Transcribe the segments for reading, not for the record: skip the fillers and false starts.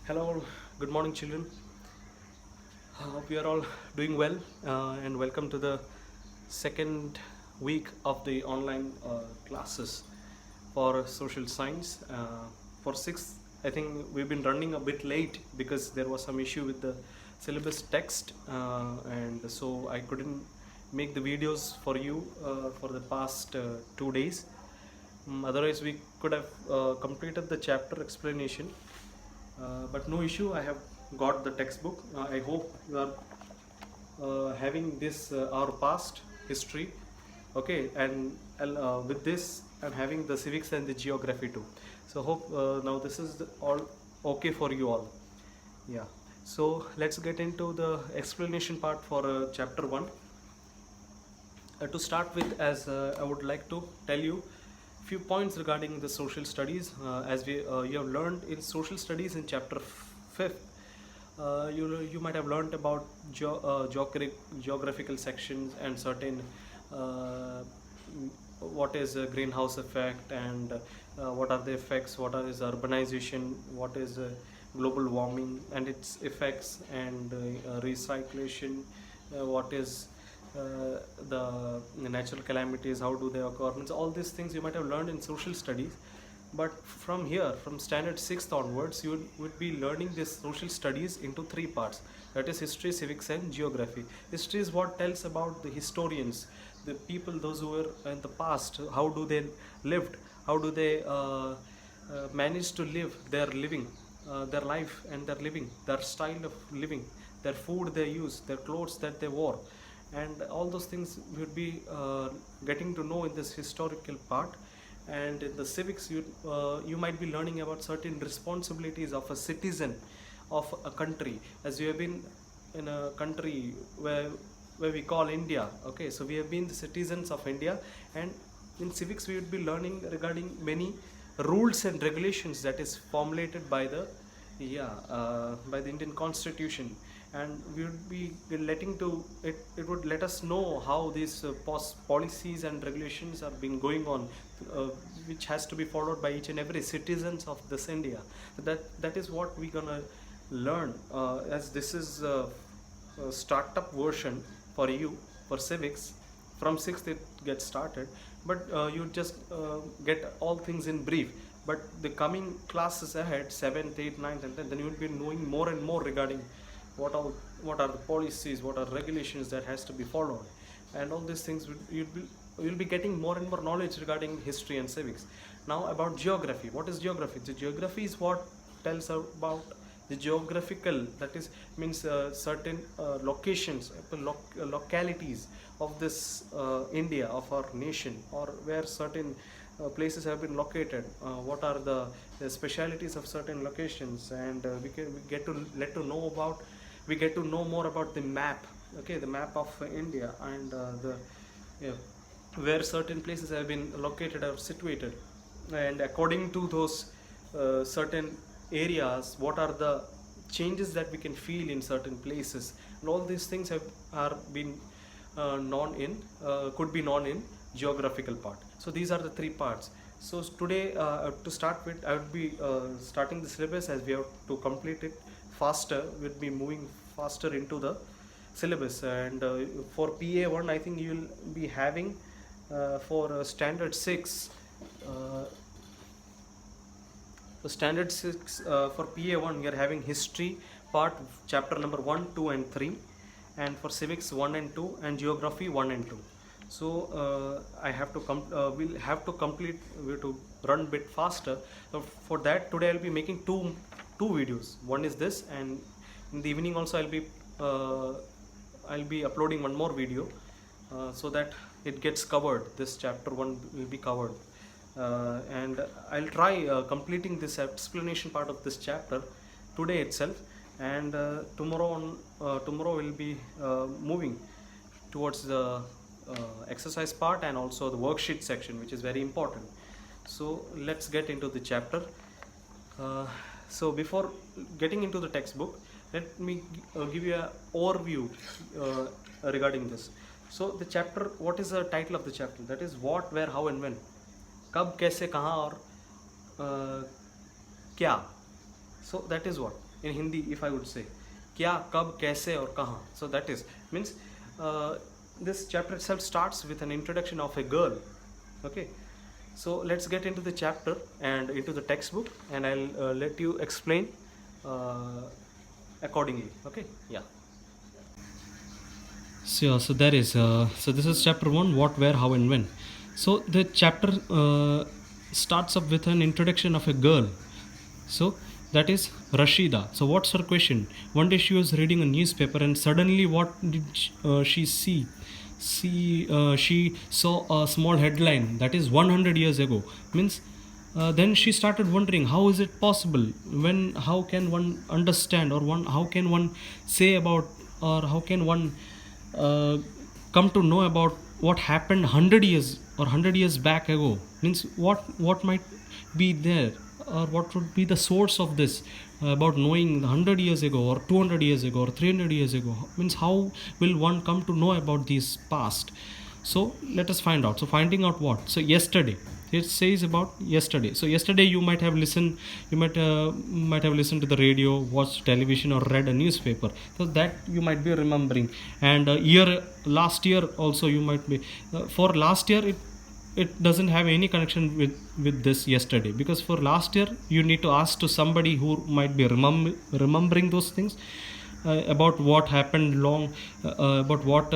Hello, good morning, children. Hope you are all doing well, and welcome to the second week of the online classes for social science. For sixth, I think we've been running a bit late because there was some issue with the syllabus text, and so I couldn't make the videos for you for the past 2 days. Otherwise, we could have completed the chapter explanation, but no issue. I have got the textbook. I hope you are having this our past history, okay, and with this I'm having the civics and the geography too. So hope now this is all okay for you all. Yeah. So let's get into the explanation part for chapter 1. To start with, as I would like to tell you few points regarding the social studies. As you have learned in social studies in chapter 5th, you might have learned about geographical sections and certain uh, what is a greenhouse effect, and what are the effects, what is urbanization, what is global warming and its effects, and recyclation, what is the natural calamities, how do they occur. Means all these things you might have learned in social studies, but from here, from standard 6th onwards, you would be learning this social studies into three parts, that is history, civics and geography. History is what tells about the historians, the people, those who were in the past, how do they lived, how do they manage to live their living, their life and their living, their style of living, their food they use, their clothes that they wore, and all those things we would be getting to know in this historical part. And in the civics, you might be learning about certain responsibilities of a citizen of a country, as you have been in a country where we call India. Okay, so we have been the citizens of India, and in civics we would be learning regarding many rules and regulations that is formulated by the by the Indian Constitution, and we would be letting to it. It would let us know how these policies and regulations are being going on, uh, which has to be followed by each and every citizens of this India. So that is what we're gonna learn, as this is a startup version for you for civics. From 6th it gets started, but you just get all things in brief. But the coming classes ahead, 7th, 8th, 9th and 10th, then you will be knowing more and more regarding what are the policies, what are regulations that has to be followed, and all these things you'll be getting more and more knowledge regarding history and civics. Now about geography. What is geography? The geography is what tells about the geographical, that is means certain locations, localities of this India, of our nation, or where certain places have been located, what are the specialities of certain locations, and we get to we get to know more about the map, okay, the map of India, and the yeah, where certain places have been located or situated, and according to those certain areas, what are the changes that we can feel in certain places, and all these things are been known in could be known in geographical part. So these are the three parts. So today, to start with, I would be starting the syllabus, as we have to complete it faster. We'll be moving faster into the syllabus, and for PA1 I think you'll be having for standard 6, uh, standard 6, for PA1 we are having history part, chapter number 1, 2 and 3, and for civics 1 and 2, and geography 1 and 2. So I have to we'll have to complete, we have to run bit faster. So for that, today I'll be making two videos. One is this, and in the evening also I'll be uploading one more video, so that it gets covered, this chapter 1 will be covered, and I'll try completing this explanation part of this chapter today itself, and tomorrow we'll be moving towards the exercise part and also the worksheet section, which is very important. So let's get into the chapter. So before getting into the textbook, let me give you an overview regarding this. So the chapter, what is the title of the chapter? That is what, where, how and when. कब, कैसे, कहाँ और क्या. So that is what in Hindi, if I would say, kya, kab, kaise, or kahan. So that is means this chapter itself starts with an introduction of a girl. Okay, so let's get into the chapter and into the textbook, and I'll let you explain accordingly. Okay, yeah. So that is so this is chapter 1, what, where, how, and when. So the chapter starts up with an introduction of a girl. So that is Rashida. So what's her question? One day she was reading a newspaper, and suddenly what did she see? She saw a small headline that is 100 years ago. Means then she started wondering, how is it possible? How can one understand, or how can one say about, or how can one come to know about what happened 100 years or 100 years back ago? Means what might be there, or what would be the source of this about knowing 100 years ago or 200 years ago or 300 years ago? Means how will one come to know about these past? So let us find out. So finding out what? So yesterday, it says about yesterday. So yesterday you might have listened to the radio, watched television, or read a newspaper. So that you might be remembering. And last year also you might be for last year it doesn't have any connection with this yesterday, because for last year you need to ask to somebody who might be remembering those things about what happened about what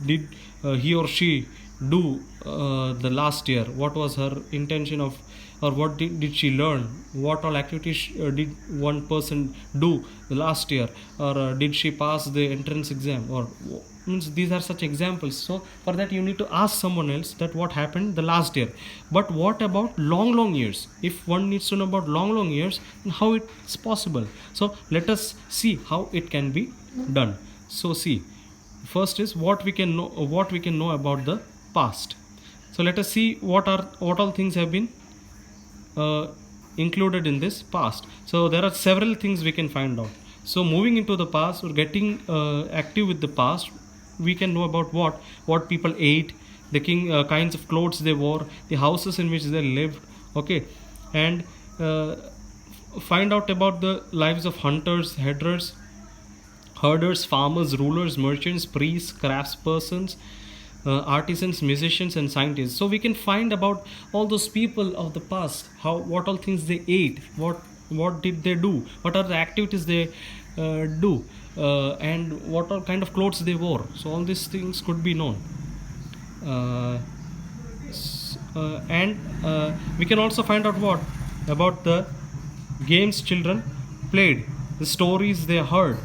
did he or she do the last year, what was her intention of, or what did she learn, what all activities did one person do the last year, or did she pass the entrance exam, or means these are such examples. So for that you need to ask someone else that what happened the last year. But what about long years? If one needs to know about long years, then how it's possible? So let us see how it can be done. So see, first is what we can know about the past. So let us see what all things have been included in this past. So there are several things we can find out. So moving into the past, or getting active with the past, we can know about what people ate, the kinds of clothes they wore, the houses in which they lived. Okay, and find out about the lives of hunters, herders, farmers, rulers, merchants, priests, craftspersons, artisans, musicians, and scientists. So we can find about all those people of the past, what all things they ate, what did they do, what are the activities they do, and what all kind of clothes they wore. So all these things could be known. And we can also find out what about the games children played, the stories they heard,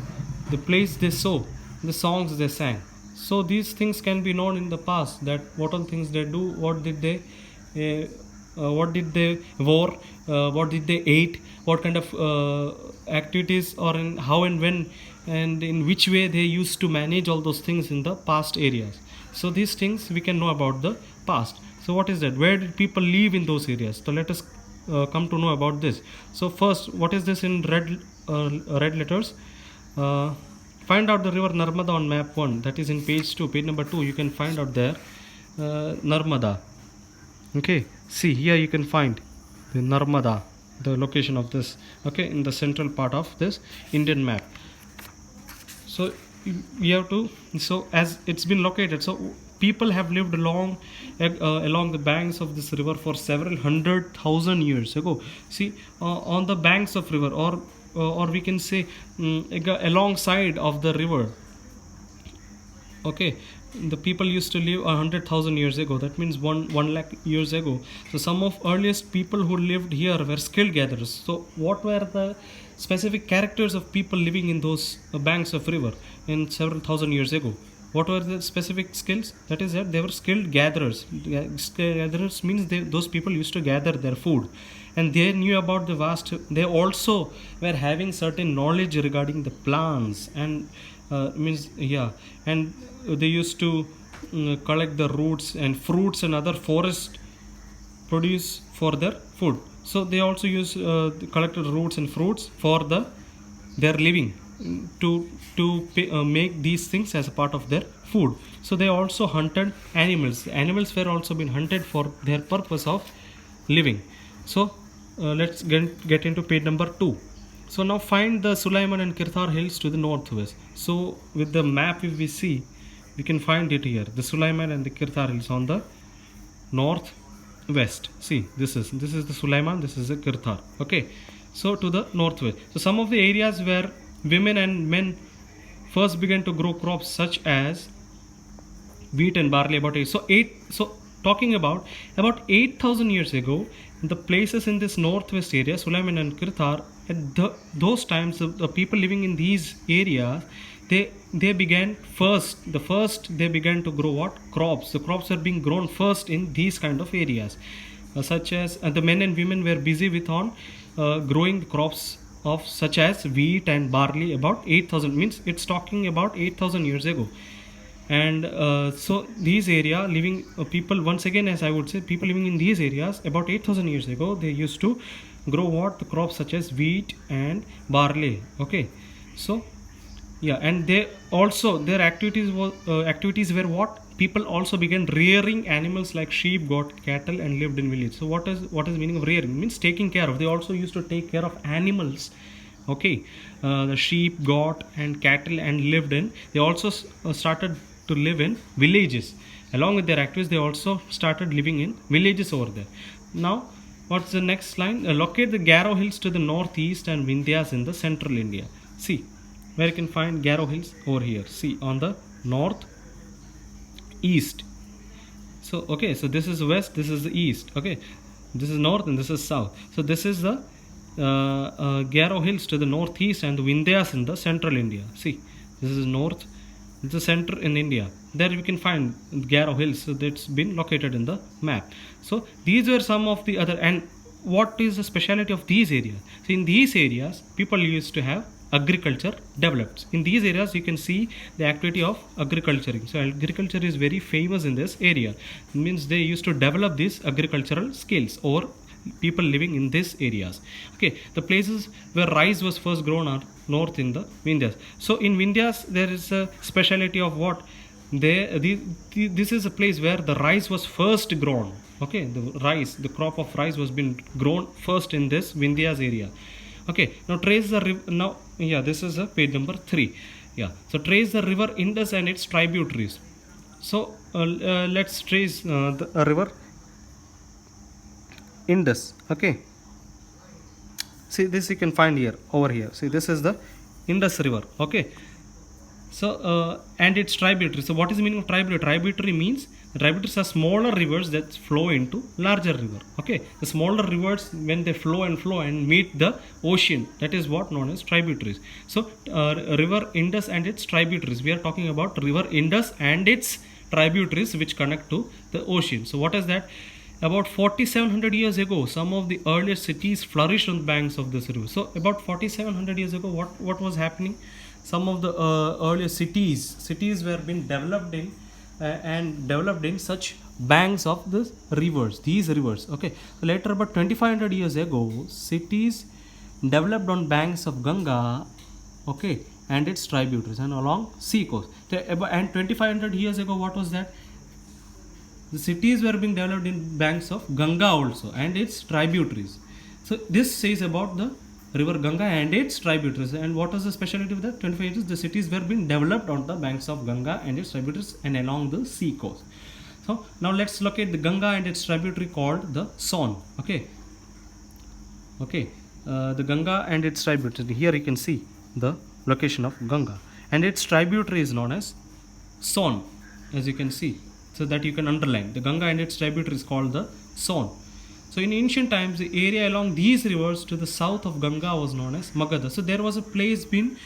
the plays they saw, the songs they sang. So these things can be known in the past, that what all things they do, what did they wore, what did they ate, what kind of activities, or in how and when and in which way they used to manage all those things in the past areas. So these things we can know about the past. So what is that? Where did people live in those areas? So let us come to know about this. So first, what is this in red letters? Find out the river Narmada on map 1, that is in page number 2. You can find out there Narmada. Okay, see here you can find the Narmada, the location of this, okay, in the central part of this Indian map. So you have to, so as it's been located, so people have lived along the banks of this river for several 100,000 years ago. See, on the banks of river, or we can say alongside of the river. Okay, the people used to live 100,000 years ago. That means 1 lakh years ago. So some of earliest people who lived here were skilled gatherers. So what were the specific characters of people living in those banks of river in several thousand years ago? What were the specific skills? That is that they were skilled gatherers. Skilled gatherers means those people used to gather their food, and they knew about the vast. They also were having certain knowledge regarding the plants, and and they used to collect the roots and fruits and other forest produce for their food. So they also use collected roots and fruits for their living, to make these things as a part of their food. So they also hunted animals. Animals were also been hunted for their purpose of living. So let's get into page number 2. So now find the Sulaiman and Kirthar hills to the northwest. So with the map, if we see, we can find it here. The Sulaiman and the Kirthar hills on the northwest. See, this is the Sulaiman, this is the Kirthar. Okay, so to the northwest. So some of the areas where women and men first began to grow crops such as wheat and barley about 8. So talking about 8,000 years ago, the places in this northwest area, Sulaiman and Kirthar, at those times, the people living in these areas, they began they began to grow what? Crops. The crops were being grown first in these kind of areas, such as the men and women were busy with on growing crops of such as wheat and barley about 8,000, means it's talking about 8,000 years ago. And so these area living people, once again, as I would say, people living in these areas about 8,000 years ago, they used to grow what? The crops such as wheat and barley. Okay, so yeah, and they also, their activities were what? People also began rearing animals like sheep, goat, cattle, and lived in village. So what is the meaning of rearing? Means taking care of. They also used to take care of animals. Okay, the sheep, goat, and cattle, and lived in. They also started to live in villages. Along with their activities, they also started living in villages over there. Now, what's the next line? Locate the Garo hills to the northeast and Vindhyas in the central India. See, where you can find Garo hills over here. See, on the north east. So okay, so this is west, this is the east. Okay, this is north and this is south. So this is the Garo hills to the northeast and the Vindhyas in the central India. See, this is north, the center in India. There we can find Garo hills. So that's been located in the map. So these were some of the other. And what is the speciality of these areas? So in these areas, people used to have agriculture developed. In these areas, you can see the activity of agriculturing. So agriculture is very famous in this area. It means they used to develop these agricultural skills, or people living in these areas. Okay, the places where rice was first grown are north in the Vindhyas. So in Vindhyas, there is a speciality of what? This is a place where the rice was first grown. Okay, the crop of rice was been grown first in this Vindhyas area. Okay, now trace the river. Now, yeah, this is page number 3. Yeah, so trace the river Indus and its tributaries. So let's trace the river Indus. Okay, see, this you can find here, over here. See, this is the Indus river. Okay, so and its tributary. So what is the meaning of tributary? Tributary means tributaries are smaller rivers that flow into larger river. Okay, the smaller rivers, when they flow and meet the ocean, that is what known as tributaries. So river Indus and its tributaries. We are talking about river Indus and its tributaries which connect to the ocean. So what is that? About 4,700 years ago, some of the earliest cities flourished on the banks of this river. So about 4,700 years ago, what was happening? Some of the earliest cities were being developed in such banks of these rivers. Okay, so later, about 2,500 years ago, cities developed on banks of Ganga, okay, and its tributaries and along sea coast. And 2,500 years ago, what was that? The cities were being developed in banks of Ganga also and its tributaries. So this says about the river Ganga and its tributaries. And what was the specialty of that? 25 years, the cities were being developed on the banks of Ganga and its tributaries and along the sea coast. So now let's look at the Ganga and its tributary called the Son. Okay, the Ganga and its tributary. Here you can see the location of Ganga, and its tributary is known as Son, as you can see. So that you can underline, the Ganga and its tributary is called the Son. So in ancient times, the area along these rivers to the south of Ganga was known as Magadha. So there was a place been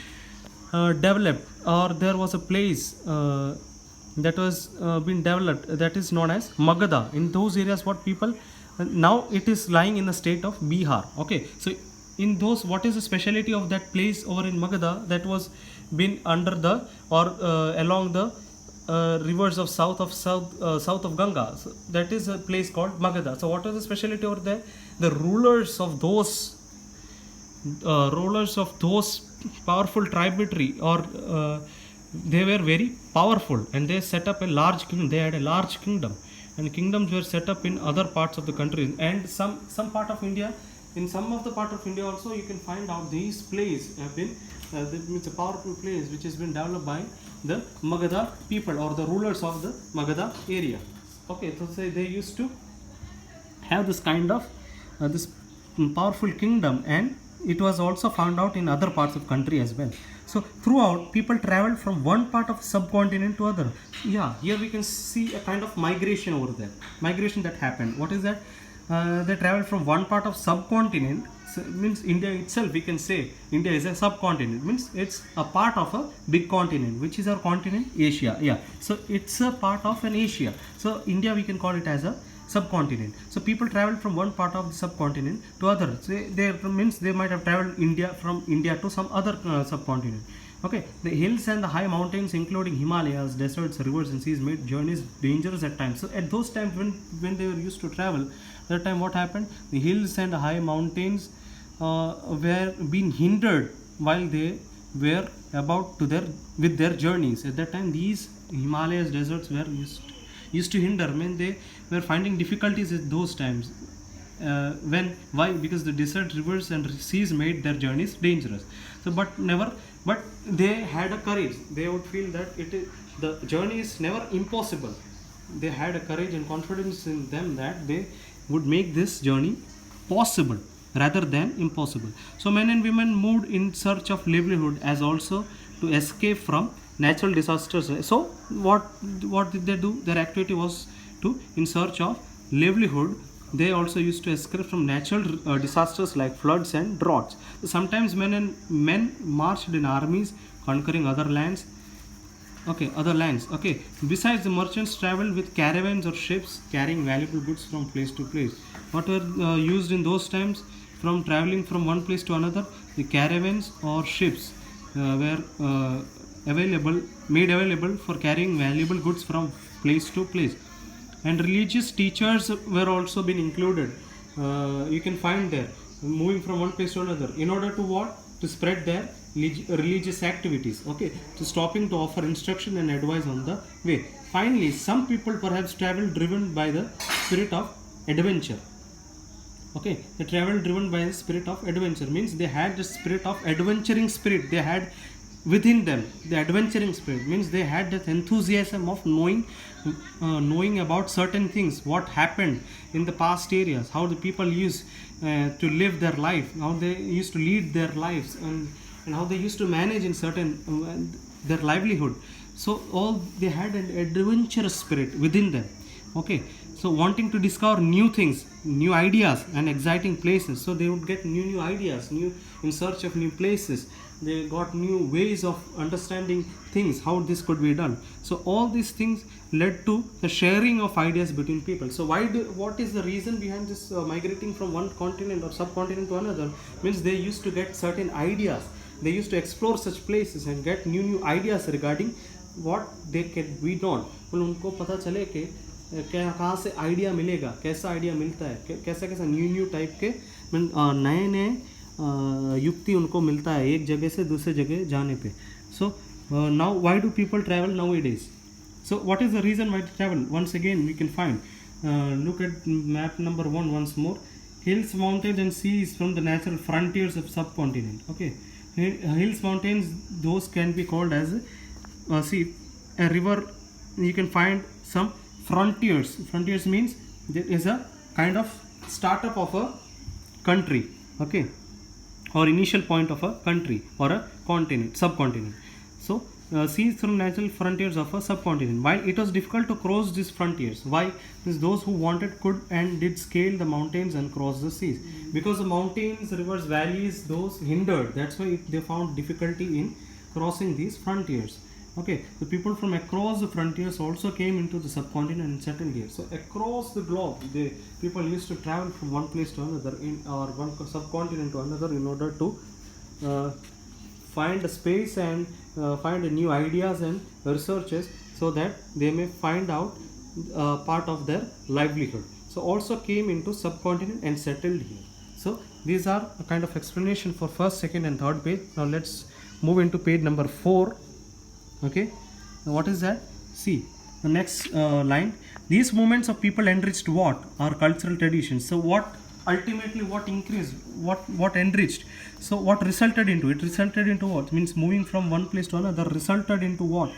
developed, or there was a place that was been developed, that is known as Magadha. In those areas, what people now it is lying in the state of Bihar. Okay, so in those, what is the speciality of that place over in Magadha? That was been under the or along the rivers of south of Ganga. So that is a place called Magadha. So what is the speciality over there? The rulers of those powerful tributary, or they were very powerful, and they set up a large kingdom. They had a large kingdom, and kingdoms were set up in other parts of the country, and some part of India in some of the part of India also you can find out these plays have been that means a powerful place which has been developed by the Magadha people or the rulers of the Magadha area. Okay, so say they used to have this kind of this powerful kingdom, and it was also found out in other parts of country as well. So throughout, people traveled from one part of subcontinent to other. Yeah, here we can see a kind of migration over there, migration that happened. What is that? They traveled from one part of subcontinent. So means India itself, we can say India is a subcontinent, means it's a part of a big continent. Which is our continent? Asia. Yeah, so it's a part of an Asia. So India, we can call it as a subcontinent. So people traveled from one part of the subcontinent to other. So they means they might have traveled from India to some other subcontinent. Okay, the hills and the high mountains, including Himalayas, deserts, rivers, and seas, made journeys dangerous at times. So at those times when they were used to travel, that time what happened? The hills and the high mountains were being hindered while they were about to with their journeys. At that time, these Himalayas deserts were used to hinder. I mean, they were finding difficulties at those times. Why? Because the desert, rivers, and seas made their journeys dangerous. So, but they had a courage. They would feel that the journey is never impossible. They had a courage and confidence in them that they would make this journey possible rather than impossible. So men and women moved in search of livelihood as also to escape from natural disasters. So what did they do? Their activity was to in search of livelihood. They also used to escape from natural disasters like floods and droughts. So sometimes men marched in armies conquering other lands. Okay, other lands. Okay, besides, the merchants traveled with caravans or ships carrying valuable goods from place to place. What were used in those times from traveling from one place to another? The caravans or ships were made available for carrying valuable goods from place to place. And religious teachers were also been included. You can find there, moving from one place to another. In order to what? To spread their religious activities. Okay, to stopping to offer instruction and advice on the way. Finally, some people perhaps travel driven by the spirit of adventure. Okay, they travel driven by the spirit of adventure, means they had the spirit of adventuring spirit. They had within them the adventuring spirit, means they had that enthusiasm of knowing about certain things, what happened in the past areas, how the people used to live their life, how they used to lead their lives, and how they used to manage in certain their livelihood. So all they had an adventurous spirit within them. Okay, so wanting to discover new things, new ideas, and exciting places. So they would get new ideas, in search of new places. They got new ways of understanding things, how this could be done. So all these things led to the sharing of ideas between people. So what is the reason behind this migrating from one continent or subcontinent to another? Means they used to get certain ideas. They used to explore such places and get new ideas regarding what they can be done. उनको पता चले कि कहाँ से idea मिलेगा, कैसा idea मिलता है, कैसा न्यू टाइप के नए युक्ति उनको मिलता है एक जगह से दूसरे जगह जाने पे. So now why do people travel nowadays? So what is the reason why they travel? Once again we can find, look at map number 1 once more. Hills, mountains, and seas from the natural frontiers of subcontinent. Okay, hills, mountains, those can be called as a river. You can find some frontiers. Frontiers means there is a kind of startup of a country. Okay, or initial point of a country or a continent, subcontinent. So seas from natural frontiers of a subcontinent. While it was difficult to cross these frontiers, why? Because those who wanted could and did scale the mountains and cross the seas. Because the mountains, rivers, valleys, those hindered. That's why they found difficulty in crossing these frontiers. Okay, the people from across the frontiers also came into the subcontinent and settled here. So across the globe, the people used to travel from one place to another, or one subcontinent to another, in order to find a space and find new ideas and researches, so that they may find out part of their livelihood. So also came into subcontinent and settled here. So these are a kind of explanation for first, second, and third page. Now let's move into page number 4. Okay, now what is that? See the next line. These movements of people enriched what? Our cultural traditions. So what ultimately what increased, what enriched. So what resulted into it? Resulted into what? Means moving from one place to another resulted into what?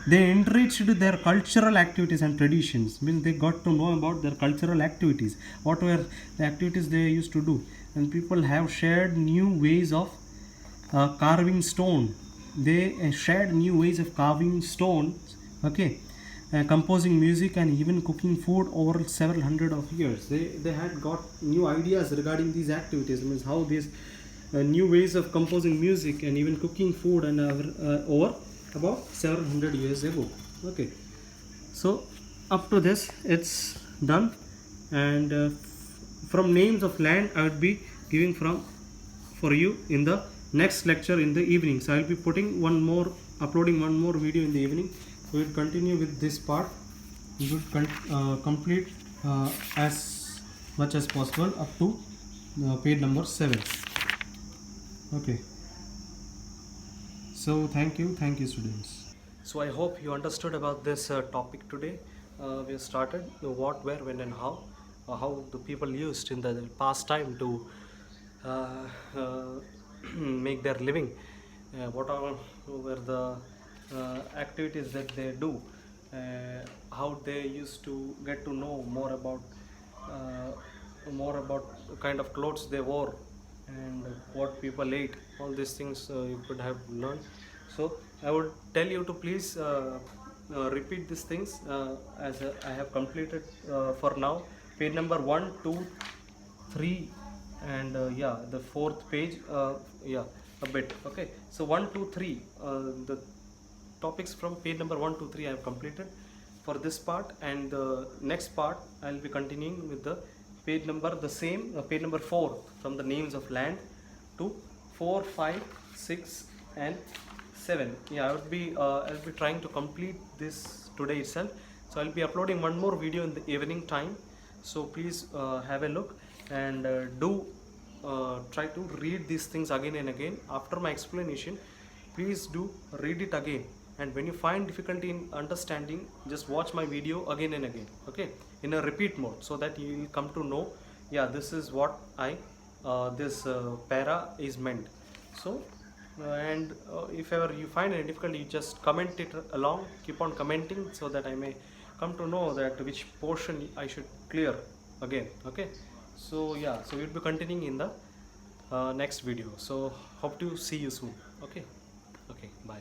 They enriched their cultural activities and traditions. Means they got to know about their cultural activities. What were the activities they used to do? And people have shared new ways of carving stone. They shared new ways of carving stones. Okay, composing music and even cooking food over several hundred of years. They had got new ideas regarding these activities. Means how these new ways of composing music and even cooking food and over about several hundred years ago. Okay, so up to this it's done. And from names of land I would be giving from for you in the next lecture in the evening. So I'll be uploading one more video in the evening. We will continue with this part. We will complete as much as possible up to page number 7. Okay, so thank you students. So I hope you understood about this topic today. We have started the what, where, when, and how the people used in the past time to uh, uh, make their living. What are were the activities that they do? How they used to get to know more about the kind of clothes they wore and what people ate. All these things you could have learned. So I would tell you to please repeat these things as I have completed for now page number 1, 2, 3, and yeah, the fourth page, yeah, a bit. Okay, so 1, 2, 3, the topics from page number 1 to 3 I have completed for this part, and the next part I will be continuing with the page number the same page number 4 from the names of land to 4, 5, 6, and 7. Yeah, I'll be trying to complete this today itself. So I'll be uploading one more video in the evening time. So please have a look and do try to read these things again and again after my explanation. Please do read it again, and when you find difficulty in understanding, just watch my video again and again. Okay, in a repeat mode, so that you will come to know, yeah, this is what this para is meant. So and if ever you find any difficulty, you just comment it along, keep on commenting, so that I may come to know that which portion I should clear again. Okay, so yeah, so we'll be continuing in the next video. So hope to see you soon. Okay, bye.